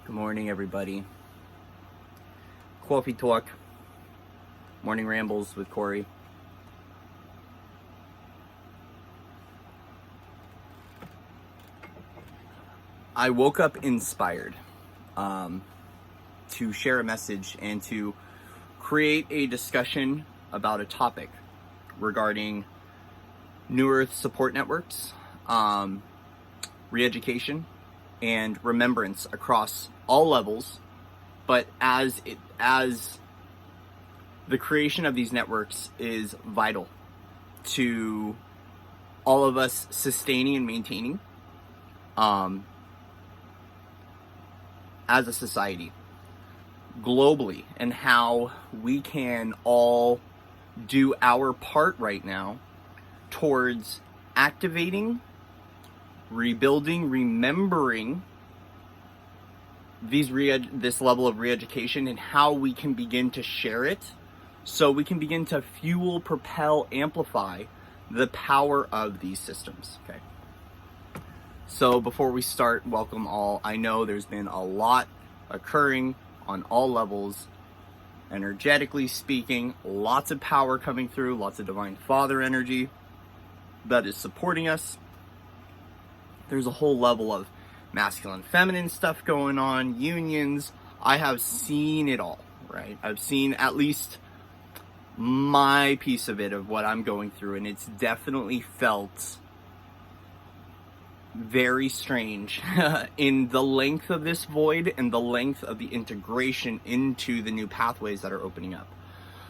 Good morning, everybody. Coffee talk, morning rambles with Corey. I woke up inspired to share a message and to create a discussion about a topic regarding New Earth support networks, re-education, and remembrance across all levels, but as the creation of these networks is vital to all of us sustaining and maintaining as a society globally, and how we can all do our part right now towards activating, rebuilding, remembering this level of re-education, and how we can begin to share it so we can begin to fuel, propel, amplify the power of these systems. Okay. So before we start, welcome all. I know there's been a lot occurring on all levels, energetically speaking, lots of power coming through, lots of Divine Father energy that is supporting us. There's a whole level of masculine, feminine stuff going on, unions. I have seen it all, right? I've seen at least my piece of it, of what I'm going through, and it's definitely felt very strange in the length of this void and the length of the integration into the new pathways that are opening up.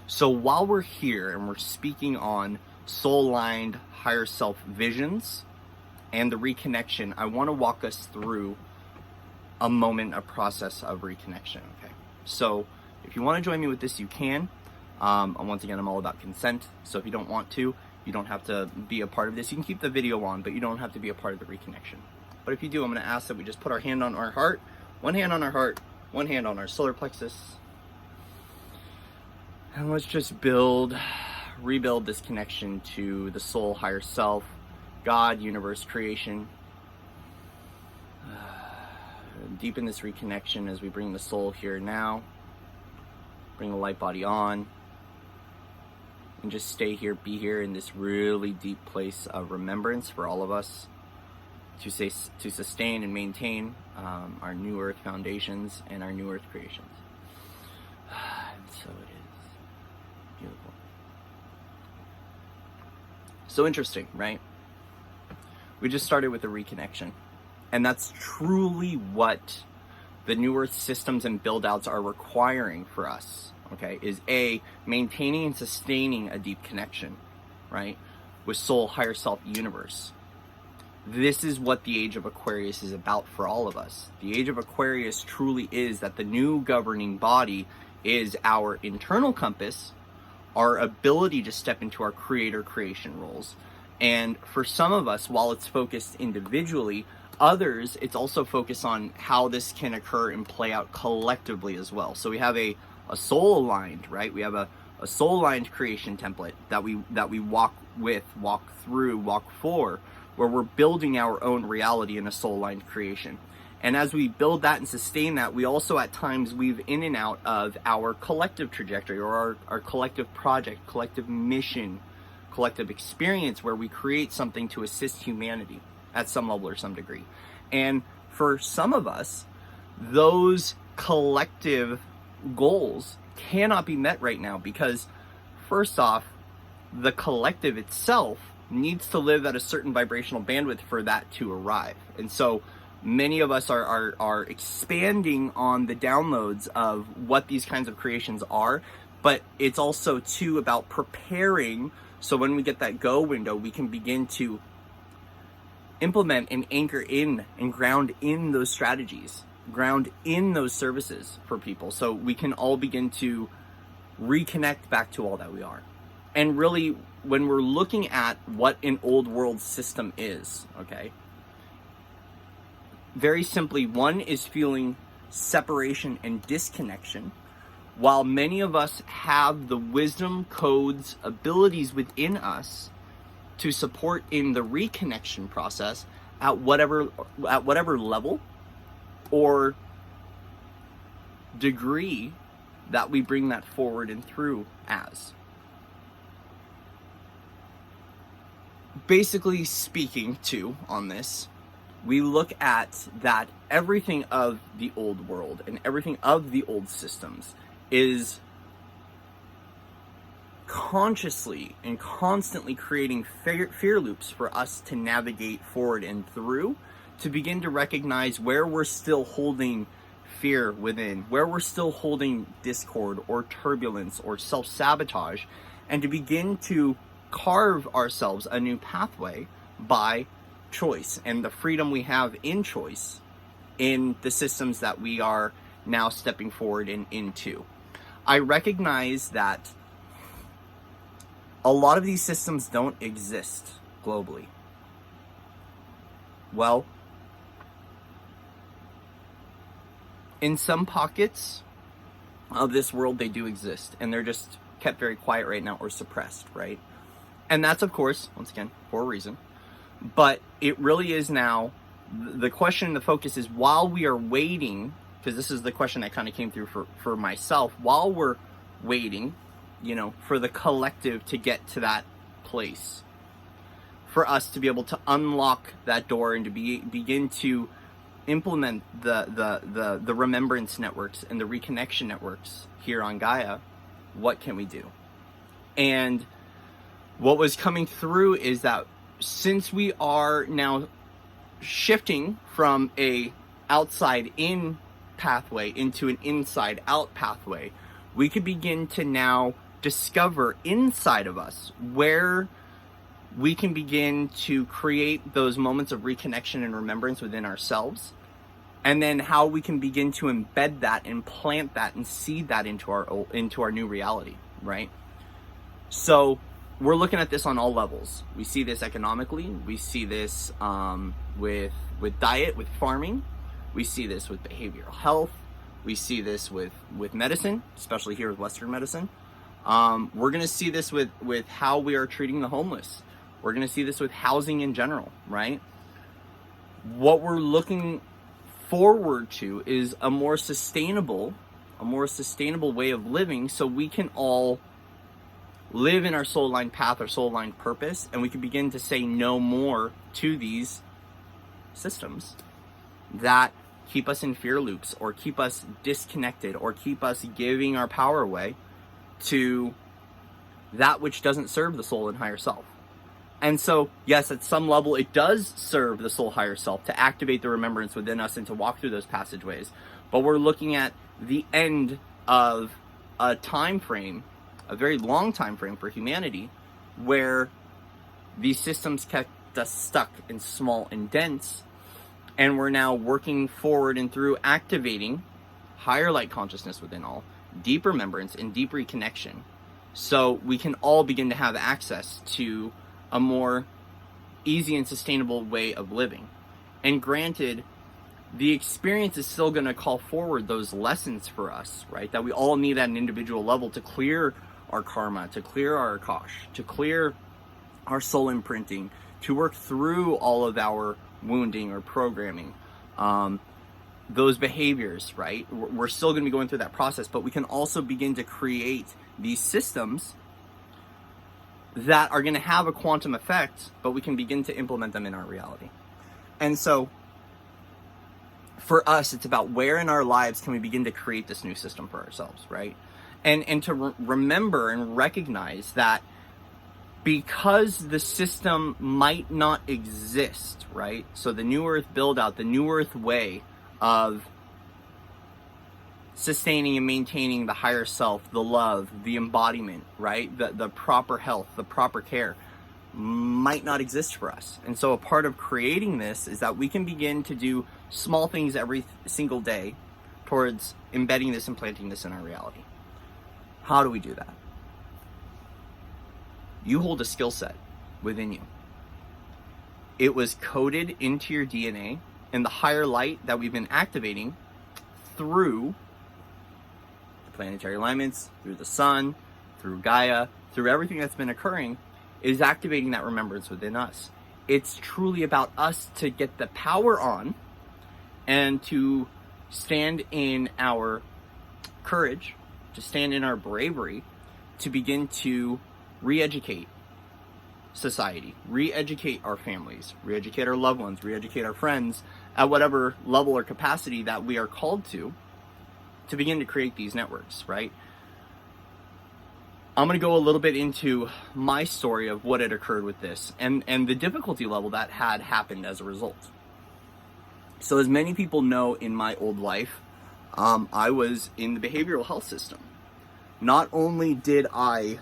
So while we're here and we're speaking on soul-aligned higher self visions and the reconnection, I want to walk us through a process of reconnection. Okay, so if you want to join me with this, you can. Once again, I'm all about consent. So if you don't want to, you don't have to be a part of this. You can keep the video on, but you don't have to be a part of the reconnection. But if you do, I'm going to ask that we just put our hand on our heart, one hand on our heart, one hand on our solar plexus, and let's just rebuild this connection to the soul, higher self, God, universe, creation. Deepen this reconnection as we bring the soul here now. Bring the light body on. And just stay here, be here in this really deep place of remembrance for all of us to sustain and maintain our new earth foundations and our new earth creations. And so it is. Beautiful. So interesting, right? We just started with the reconnection. And that's truly what the new earth systems and build-outs are requiring for us. Okay, is maintaining and sustaining a deep connection, right, with soul, higher self, universe. This is what the Age of Aquarius is about for all of us. The Age of Aquarius truly is that the new governing body is our internal compass, our ability to step into our creator creation roles. And for some of us, while it's focused individually, others, it's also focused on how this can occur and play out collectively as well. So we have a soul aligned, right? We have a soul aligned creation template that we walk for, where we're building our own reality in a soul aligned creation. And as we build that and sustain that, we also at times weave in and out of our collective trajectory, or our collective project, collective mission, collective experience, where we create something to assist humanity at some level or some degree. And for some of us, those collective goals cannot be met right now because, first off, the collective itself needs to live at a certain vibrational bandwidth for that to arrive. And so many of us are expanding on the downloads of what these kinds of creations are, but it's also too about preparing, so when we get that go window, we can begin to implement and anchor in and ground in those strategies, ground in those services for people, so we can all begin to reconnect back to all that we are. And really, when we're looking at what an old world system is, okay, very simply, one is feeling separation and disconnection, while many of us have the wisdom, codes, abilities within us to support in the reconnection process at whatever level or degree that we bring that forward and through as. Basically speaking too on this, we look at that everything of the old world and everything of the old systems is consciously and constantly creating fear loops for us to navigate forward and through, to begin to recognize where we're still holding fear within, where we're still holding discord or turbulence or self-sabotage, and to begin to carve ourselves a new pathway by choice and the freedom we have in choice in the systems that we are now stepping forward into. I recognize that a lot of these systems don't exist globally. Well, in some pockets of this world, they do exist, and they're just kept very quiet right now or suppressed, right? And that's, of course, once again, for a reason. But it really is now, the question, the focus is, while we are waiting, because this is the question that kind of came through for myself, while we're waiting, for the collective to get to that place, for us to be able to unlock that door and to begin to implement the remembrance networks and the reconnection networks here on Gaia, what can we do? And what was coming through is that since we are now shifting from a outside in pathway into an inside out pathway, we could begin to now discover inside of us where we can begin to create those moments of reconnection and remembrance within ourselves, and then how we can begin to embed that and plant that and seed that into our new reality, right? So we're looking at this on all levels. We see this economically. We see this with diet, with farming. We see this with behavioral health. We see this with medicine, especially here with Western medicine. We're going to see this with how we are treating the homeless. We're going to see this with housing in general, right? What we're looking forward to is a more sustainable way of living, so we can all live in our soul line path, our soul line purpose, and we can begin to say no more to these systems that keep us in fear loops or keep us disconnected or keep us giving our power away to that which doesn't serve the soul and higher self. And so, yes, at some level, it does serve the soul higher self to activate the remembrance within us and to walk through those passageways. But we're looking at the end of a time frame, a very long time frame for humanity, where these systems kept us stuck and small and dense, and we're now working forward and through activating higher light consciousness within all, deep remembrance and deep reconnection, so we can all begin to have access to a more easy and sustainable way of living. And granted, the experience is still going to call forward those lessons for us, right? That we all need at an individual level to clear our karma, to clear our akash, to clear our soul imprinting, to work through all of our wounding or programming, those behaviors, right? We're still going to be going through that process, but we can also begin to create these systems that are going to have a quantum effect, but we can begin to implement them in our reality. And so for us, it's about where in our lives can we begin to create this new system for ourselves, right? And to remember and recognize that because the system might not exist, right? So the New Earth build out, the New Earth way of sustaining and maintaining the higher self, the love, the embodiment, right? The proper health, the proper care might not exist for us. And so a part of creating this is that we can begin to do small things every single day towards embedding this and planting this in our reality. How do we do that? You hold a skill set within you. It was coded into your DNA, and the higher light that we've been activating through the planetary alignments, through the sun, through Gaia, through everything that's been occurring, is activating that remembrance within us. It's truly about us to get the power on and to stand in our courage, to stand in our bravery, to begin to re-educate society, re-educate our families, re-educate our loved ones, re-educate our friends at whatever level or capacity that we are called to begin to create these networks, right? I'm going to go a little bit into my story of what had occurred with this and the difficulty level that had happened as a result. So as many people know, in my old life, I was in the behavioral health system. Not only did I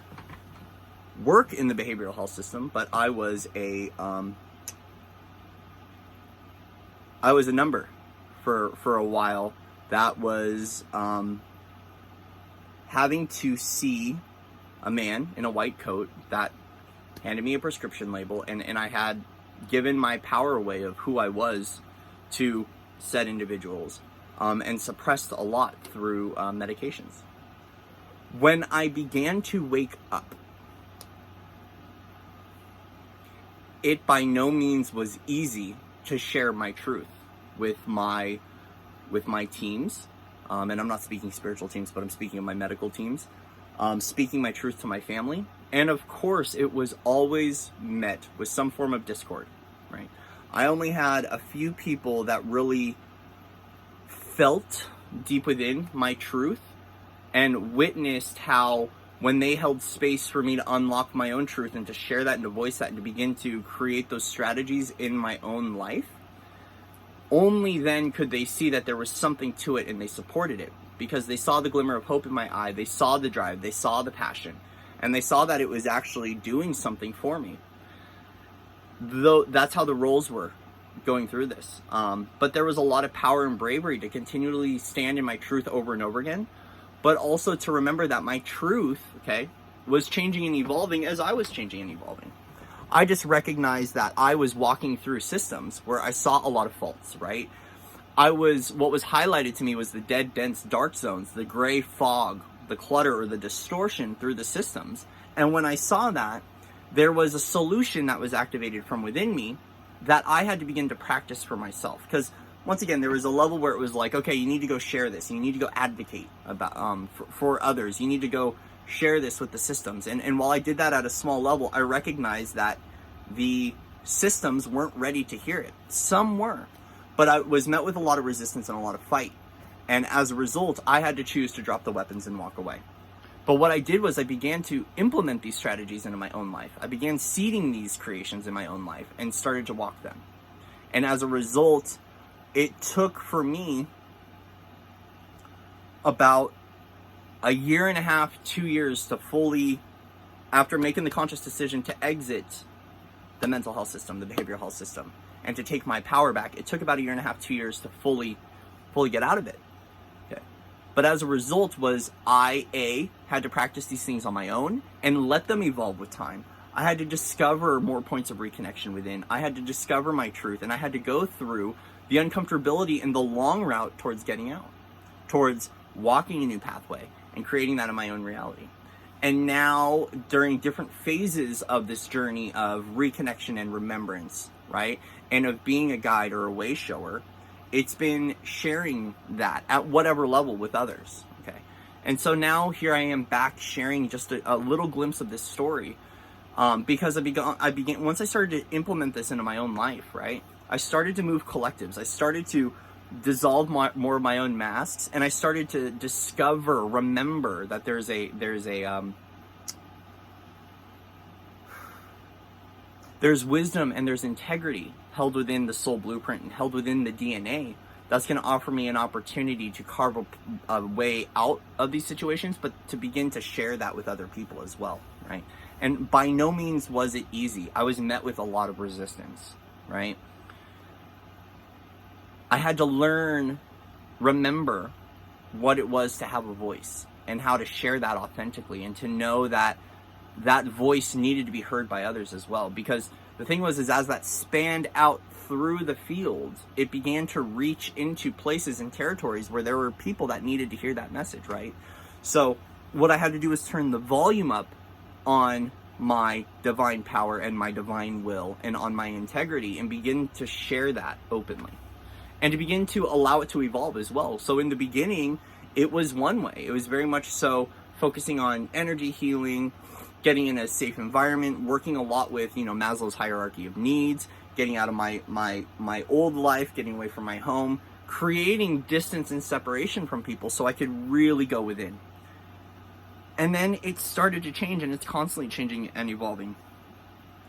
work in the behavioral health system, but I was a number for a while that was having to see a man in a white coat that handed me a prescription label, and I had given my power away of who I was to said individuals, and suppressed a lot through medications. When I began to wake up, it by no means was easy to share my truth with my teams, and I'm not speaking spiritual teams, but I'm speaking of my medical teams, speaking my truth to my family. And of course, it was always met with some form of discord, right? I only had a few people that really felt deep within my truth and witnessed how, when they held space for me to unlock my own truth and to share that and to voice that and to begin to create those strategies in my own life, only then could they see that there was something to it, and they supported it because they saw the glimmer of hope in my eye, they saw the drive, they saw the passion, and they saw that it was actually doing something for me. Though that's how the roles were going through this. But there was a lot of power and bravery to continually stand in my truth over and over again, but also to remember that my truth, okay, was changing and evolving as I was changing and evolving. I just recognized that I was walking through systems where I saw a lot of faults, right? What was highlighted to me was the dead, dense, dark zones, the gray fog, the clutter or the distortion through the systems. And when I saw that, there was a solution that was activated from within me that I had to begin to practice for myself. Because once again, there was a level where it was like, okay, you need to go share this. You need to go advocate about for others. You need to go share this with the systems. And while I did that at a small level, I recognized that the systems weren't ready to hear it. Some were, but I was met with a lot of resistance and a lot of fight. And as a result, I had to choose to drop the weapons and walk away. But what I did was I began to implement these strategies into my own life. I began seeding these creations in my own life and started to walk them. And as a result, it took for me about a year and a half, 2 years to fully, after making the conscious decision to exit the mental health system, the behavioral health system, and to take my power back. It took about a year and a half, 2 years to fully get out of it. Okay. But as a result was I had to practice these things on my own and let them evolve with time. I had to discover more points of reconnection within. I had to discover my truth, and I had to go through the uncomfortability and the long route towards getting out, towards walking a new pathway and creating that in my own reality. And now, during different phases of this journey of reconnection and remembrance, right, and of being a guide or a way shower, it's been sharing that at whatever level with others, okay? And so now here I am back sharing just a little glimpse of this story, because I began once I started to implement this into my own life, right, I started to move collectives. I started to dissolve more of my own masks, and I started to remember that there's wisdom and there's integrity held within the soul blueprint and held within the DNA that's going to offer me an opportunity to carve a way out of these situations, but to begin to share that with other people as well, right? And by no means was it easy. I was met with a lot of resistance, right? I had to remember what it was to have a voice and how to share that authentically, and to know that that voice needed to be heard by others as well. Because the thing was, as that spanned out through the fields, it began to reach into places and territories where there were people that needed to hear that message, right? So what I had to do was turn the volume up on my divine power and my divine will and on my integrity, and begin to share that openly, and to begin to allow it to evolve as well. So in the beginning, it was one way. It was very much so focusing on energy healing, getting in a safe environment, working a lot with, Maslow's hierarchy of needs, getting out of my old life, getting away from my home, creating distance and separation from people so I could really go within. And then it started to change, and it's constantly changing and evolving,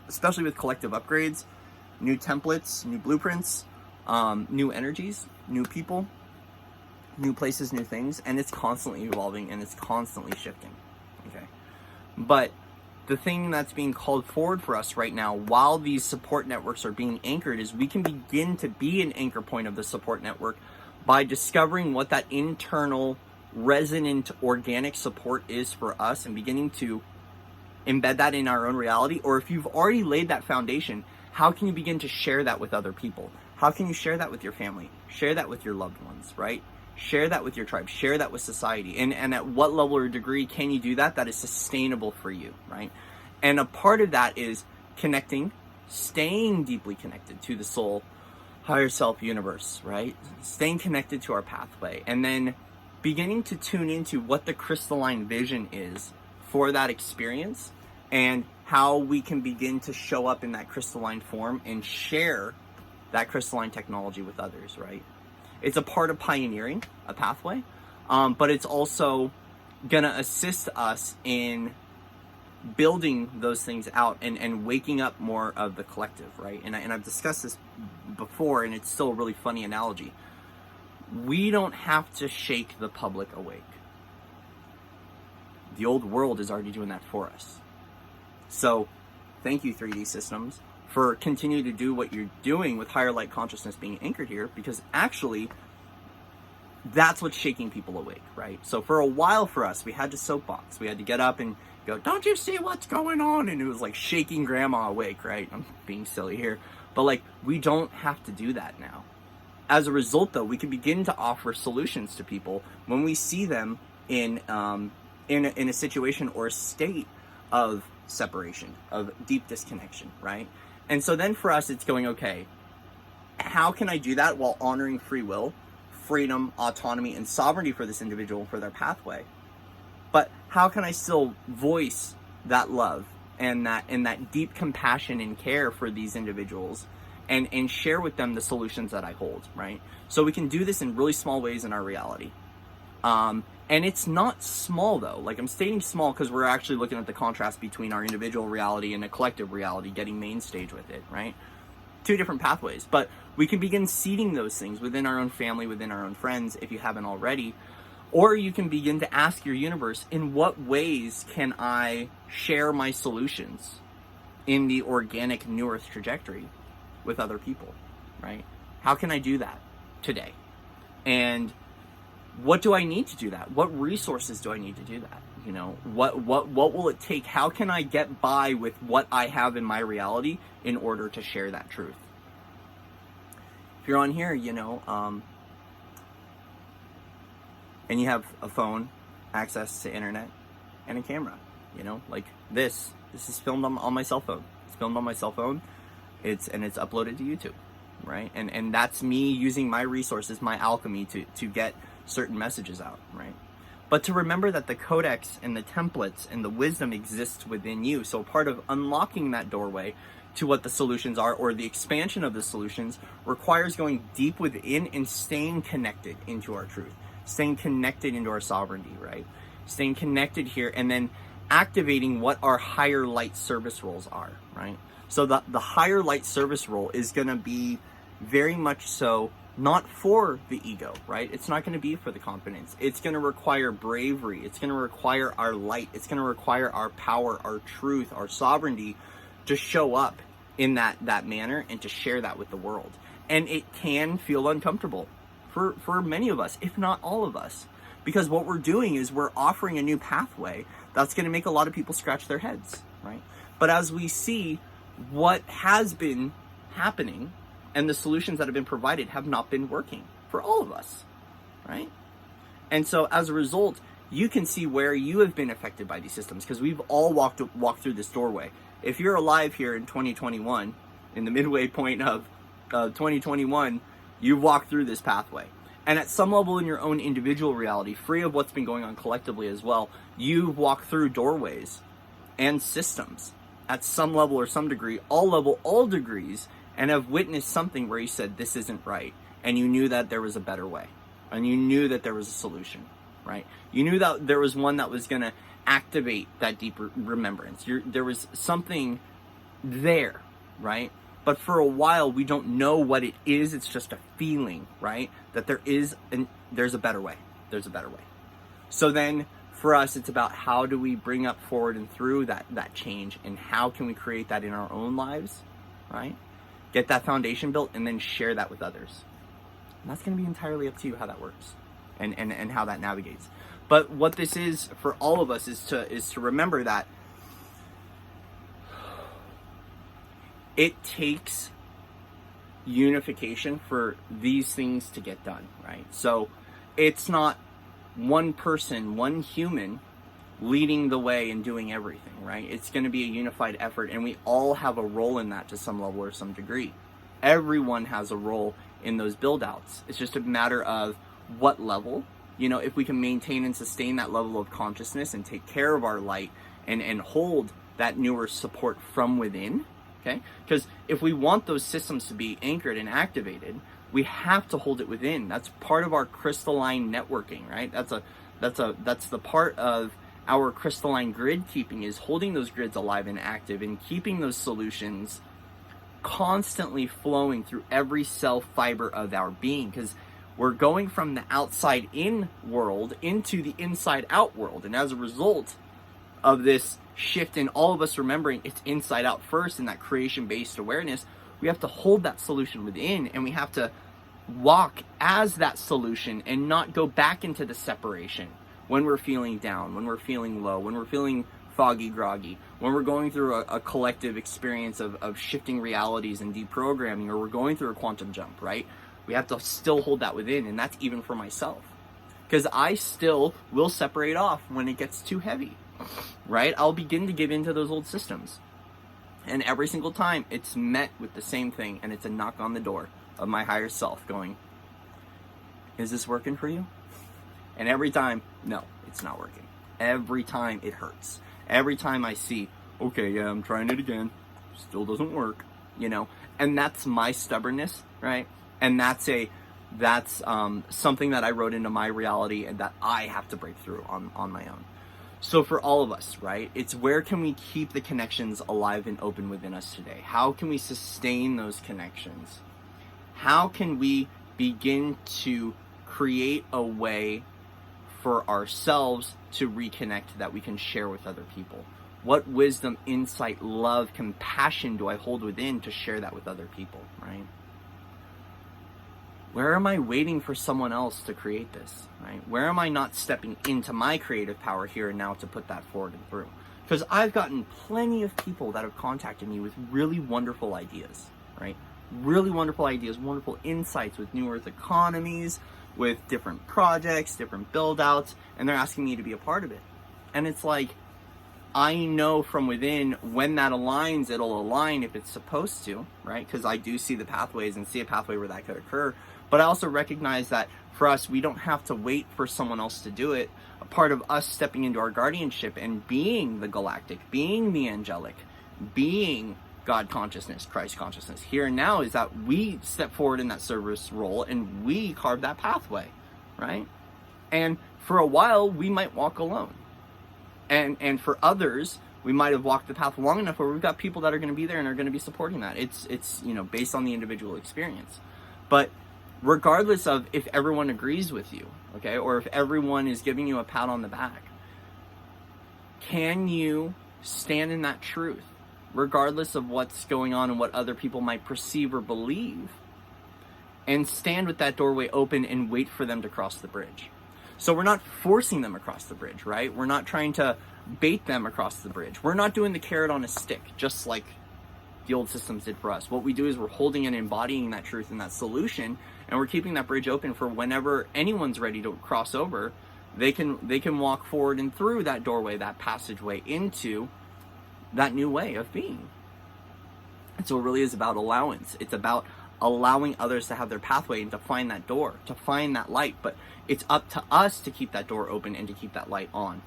especially with collective upgrades, new templates, new blueprints, new energies, new people, new places, new things, and it's constantly evolving and it's constantly shifting. Okay. But the thing that's being called forward for us right now, while these support networks are being anchored, is we can begin to be an anchor point of the support network by discovering what that internal resonant organic support is for us and beginning to embed that in our own reality. Or if you've already laid that foundation, how can you begin to share that with other people? How can you share that with your family? Share that with your loved ones, right? Share that with your tribe, share that with society. And at what level or degree can you do that is sustainable for you, right? And a part of that is connecting, staying deeply connected to the soul, higher self, universe, right? Staying connected to our pathway, and then beginning to tune into what the crystalline vision is for that experience and how we can begin to show up in that crystalline form and share that crystalline technology with others, right? It's a part of pioneering a pathway, but it's also gonna assist us in building those things out and waking up more of the collective, right? And I've discussed this before, and it's still a really funny analogy. We don't have to shake the public awake. The old world is already doing that for us. So thank you, 3D systems, for continuing to do what you're doing with higher light consciousness being anchored here, because actually that's what's shaking people awake, right? So for a while for us, we had to soapbox. We had to get up and go, don't you see what's going on? And it was like shaking grandma awake, right? I'm being silly here. But like, we don't have to do that now. As a result, though, we can begin to offer solutions to people when we see them in a situation or a state of separation, of deep disconnection, right? And so then for us, it's going, okay, how can I do that while honoring free will, freedom, autonomy, and sovereignty for this individual, for their pathway? But how can I still voice that love and that deep compassion and care for these individuals and share with them the solutions that I hold, right? So we can do this in really small ways in our reality. And it's not small, though. Like, I'm stating small because we're actually looking at the contrast between our individual reality and a collective reality, getting main stage with it, right? Two different pathways. But we can begin seeding those things within our own family, within our own friends, if you haven't already. Or you can begin to ask your universe, in what ways can I share my solutions in the organic New Earth trajectory with other people, right? How can I do that today? And what do I need to do that? What resources do I need to do that? You know, what will it take? How can I get by with what I have in my reality in order to share that truth? If you're on here, you know, and you have a phone, access to internet, and a camera, you know, like this is filmed on my cell phone. It's filmed on my cell phone. It's uploaded to YouTube, right? And that's me using my resources, my alchemy to get certain messages out, right? But to remember that the codex and the templates and the wisdom exists within you. So part of unlocking that doorway to what the solutions are, or the expansion of the solutions, requires going deep within and staying connected into our truth, staying connected into our sovereignty, right? Staying connected here, and then activating what our higher light service roles are, right? So the higher light service role is going to be very much so not for the ego, right? It's not going to be for the confidence. It's going to require bravery. It's going to require our light. It's going to require our power, our truth, our sovereignty to show up in that manner and to share that with the world. And it can feel uncomfortable for many of us, if not all of us, because what we're doing is we're offering a new pathway that's going to make a lot of people scratch their heads, right? But as we see what has been happening and the solutions that have been provided have not been working for all of us, right? And so as a result, you can see where you have been affected by these systems, because we've all walked through this doorway. If you're alive here in 2021, in the midway point of 2021, you've walked through this pathway. And at some level in your own individual reality, free of what's been going on collectively as well, you've walked through doorways and systems at some level or some degree, all degrees, and have witnessed something where you said, this isn't right. And you knew that there was a better way. And you knew that there was a solution, right? You knew that there was one that was going to activate that deeper remembrance. There was something there, right? But for a while, we don't know what it is. It's just a feeling, right? That there's a better way. There's a better way. So then for us, it's about how do we bring up forward and through that change, and how can we create that in our own lives, right? Get that foundation built and then share that with others. And that's going to be entirely up to you how that works and how that navigates. But what this is for all of us is to remember that it takes unification for these things to get done, right? So it's not one person, one human leading the way and doing everything, right? It's going to be a unified effort, and we all have a role in that to some level or some degree. Everyone has a role in those build outs. It's just a matter of what level. You know, if we can maintain and sustain that level of consciousness and take care of our light and hold that newer support from within, okay? Because if we want those systems to be anchored and activated, we have to hold it within. That's part of our crystalline networking, right? That's the part of our crystalline grid keeping, is holding those grids alive and active and keeping those solutions constantly flowing through every cell fiber of our being, because we're going from the outside in world into the inside out world. And as a result of this shift in all of us remembering it's inside out first, and that creation based awareness, we have to hold that solution within, and we have to walk as that solution and not go back into the separation when we're feeling down, when we're feeling low, when we're feeling foggy, groggy, when we're going through a collective experience of shifting realities and deprogramming, or we're going through a quantum jump, right? We have to still hold that within, and that's even for myself. Because I still will separate off when it gets too heavy, right? I'll begin to give into those old systems. And every single time, it's met with the same thing, and it's a knock on the door of my higher self going, is this working for you? And every time, no, it's not working. Every time it hurts. Every time I see, okay, yeah, I'm trying it again, still doesn't work, you know? And that's my stubbornness, right? And that's something that I wrote into my reality and that I have to break through on my own. So for all of us, right, it's where can we keep the connections alive and open within us today? How can we sustain those connections? How can we begin to create a way for ourselves to reconnect that we can share with other people? What wisdom, insight, love, compassion do I hold within to share that with other people, right? Where am I waiting for someone else to create this, right? Where am I not stepping into my creative power here and now to put that forward and through? Because I've gotten plenty of people that have contacted me with really wonderful ideas, right? Really wonderful ideas, wonderful insights with New Earth economies, with different projects, different build outs, and they're asking me to be a part of it. And it's like, I know from within when that aligns, it'll align if it's supposed to, right? Because I do see the pathways and see a pathway where that could occur. But I also recognize that for us, we don't have to wait for someone else to do it. A part of us stepping into our guardianship and being the galactic, being the angelic, being God consciousness, Christ consciousness here and now, is that we step forward in that service role and we carve that pathway, right? And for a while, we might walk alone. And for others, we might have walked the path long enough where we've got people that are going to be there and are going to be supporting that. It's you know, based on the individual experience. But regardless of if everyone agrees with you, okay, or if everyone is giving you a pat on the back, can you stand in that truth, regardless of what's going on and what other people might perceive or believe, and stand with that doorway open and wait for them to cross the bridge? So we're not forcing them across the bridge, right? We're not trying to bait them across the bridge. We're not doing the carrot on a stick, just like the old systems did for us. What we do is we're holding and embodying that truth and that solution, and we're keeping that bridge open for whenever anyone's ready to cross over, they can walk forward and through that doorway, that passageway into that new way of being. And so it really is about allowance. It's about allowing others to have their pathway and to find that door, to find that light. But it's up to us to keep that door open and to keep that light on,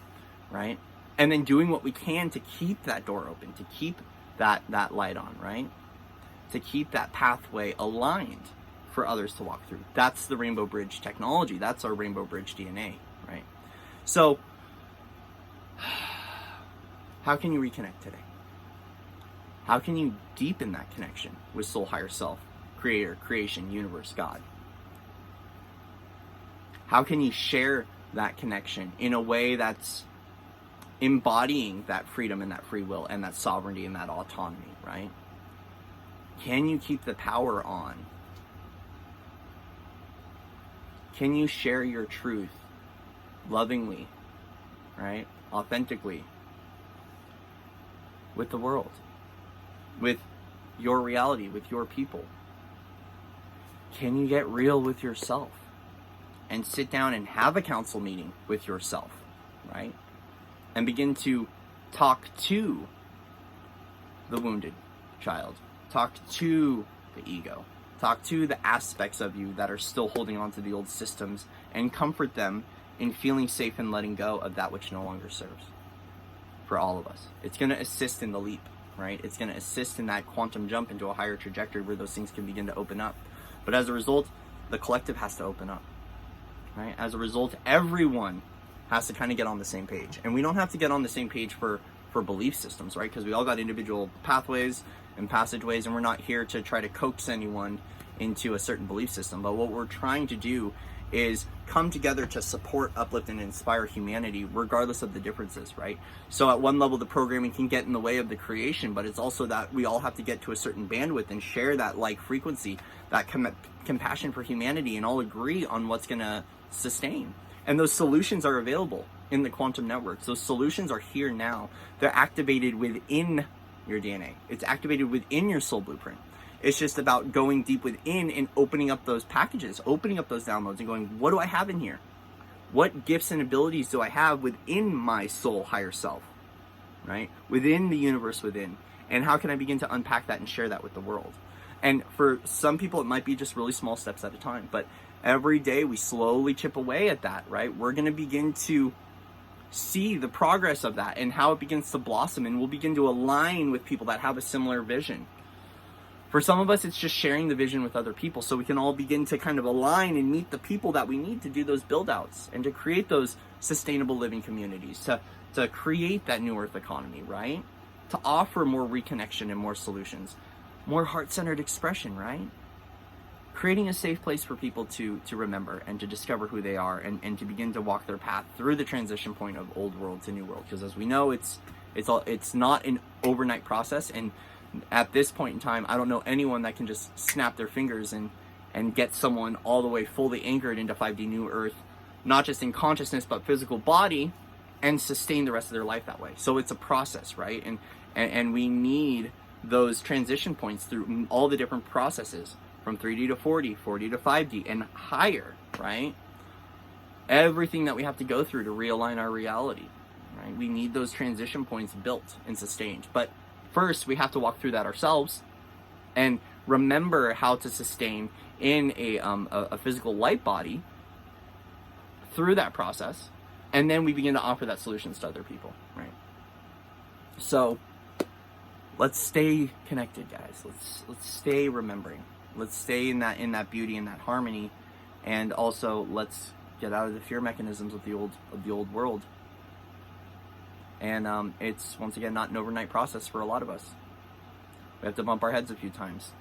right? And then doing what we can to keep that door open, to keep that light on, right? To keep that pathway aligned for others to walk through. That's the Rainbow Bridge technology. That's our Rainbow Bridge DNA, right? So, how can you reconnect today? How can you deepen that connection with soul, higher self, creator, creation, universe, God? How can you share that connection in a way that's embodying that freedom and that free will and that sovereignty and that autonomy, right? Can you keep the power on? Can you share your truth lovingly, right? Authentically with the world, with your reality, with your people? Can you get real with yourself and sit down and have a council meeting with yourself, right? And begin to talk to the wounded child, talk to the ego, talk to the aspects of you that are still holding on to the old systems, and comfort them in feeling safe and letting go of that which no longer serves. For all of us, it's going to assist in the leap, right? It's going to assist in that quantum jump into a higher trajectory where those things can begin to open up. But as a result, the collective has to open up, right? As a result, everyone has to kind of get on the same page. And we don't have to get on the same page for belief systems, right? Because we all got individual pathways and passageways, and we're not here to try to coax anyone into a certain belief system. But what we're trying to do is come together to support, uplift, and inspire humanity regardless of the differences, right? So at one level, the programming can get in the way of the creation, but it's also that we all have to get to a certain bandwidth and share that like frequency, that compassion for humanity, and all agree on what's going to sustain. And those solutions are available in the quantum networks. Those solutions are here now. They're activated within your DNA. It's activated within your soul blueprint. It's just about going deep within and opening up those packages, opening up those downloads and going, what do I have in here? What gifts and abilities do I have within my soul higher self, right? Within the universe within. And how can I begin to unpack that and share that with the world? And for some people, it might be just really small steps at a time. But every day we slowly chip away at that, right? We're going to begin to see the progress of that and how it begins to blossom. And we'll begin to align with people that have a similar vision. For some of us, it's just sharing the vision with other people so we can all begin to kind of align and meet the people that we need to do those build outs and to create those sustainable living communities, to create that new earth economy, right? To offer more reconnection and more solutions, more heart-centered expression, right? Creating a safe place for people to remember and to discover who they are and to begin to walk their path through the transition point of old world to new world. Because as we know, it's not an overnight process, and at this point in time, I don't know anyone that can just snap their fingers and get someone all the way fully anchored into 5D New Earth, not just in consciousness, but physical body, and sustain the rest of their life that way. So it's a process, right? And we need those transition points through all the different processes from 3D to 4D, 4D to 5D, and higher, right? Everything that we have to go through to realign our reality, right? We need those transition points built and sustained. But first, we have to walk through that ourselves and remember how to sustain in a physical light body through that process. And then we begin to offer that solutions to other people, right? So let's stay connected, guys. Let's stay remembering. Let's stay in that beauty and that harmony. And also let's get out of the fear mechanisms of the old world. And it's, once again, not an overnight process for a lot of us. We have to bump our heads a few times.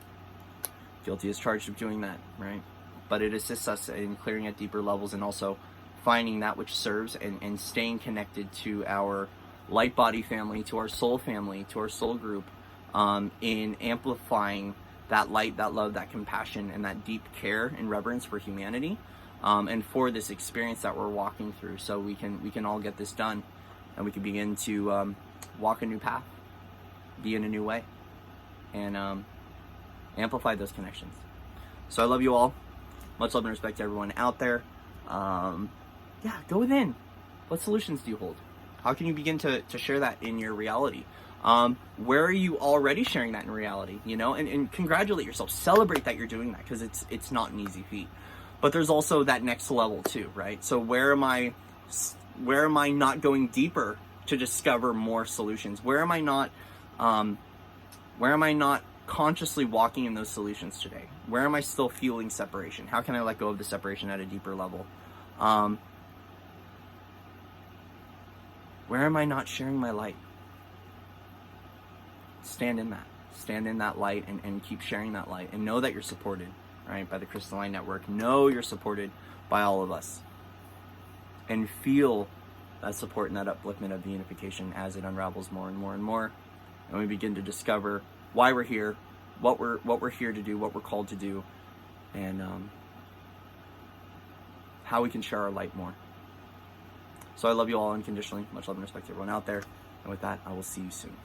Guilty is charged of doing that, right? But it assists us in clearing at deeper levels and also finding that which serves and staying connected to our light body family, to our soul family, to our soul group, in amplifying that light, that love, that compassion, and that deep care and reverence for humanity, and for this experience that we're walking through, so we can all get this done. And we can begin to walk a new path, be in a new way, and amplify those connections. So I love you all. Much love and respect to everyone out there. Yeah, go within. What solutions do you hold? How can you begin to share that in your reality? Where are you already sharing that in reality, you know? And congratulate yourself, celebrate that you're doing that, because it's not an easy feat. But there's also that next level too, right? So where am I not going deeper to discover more solutions? Where am I not consciously walking in those solutions today? Where am I still feeling separation? How can I let go of the separation at a deeper level? Where am I not sharing my light? Stand in that light, and keep sharing that light, and know that you're supported, right, by the Crystalline Network. Know you're supported by all of us, and feel that support and that upliftment of the unification as it unravels more and more and more, and we begin to discover why we're here, what we're here to do, what we're called to do, and how we can share our light more. So I love you all unconditionally. Much love and respect to everyone out there. And with that, I will see you soon.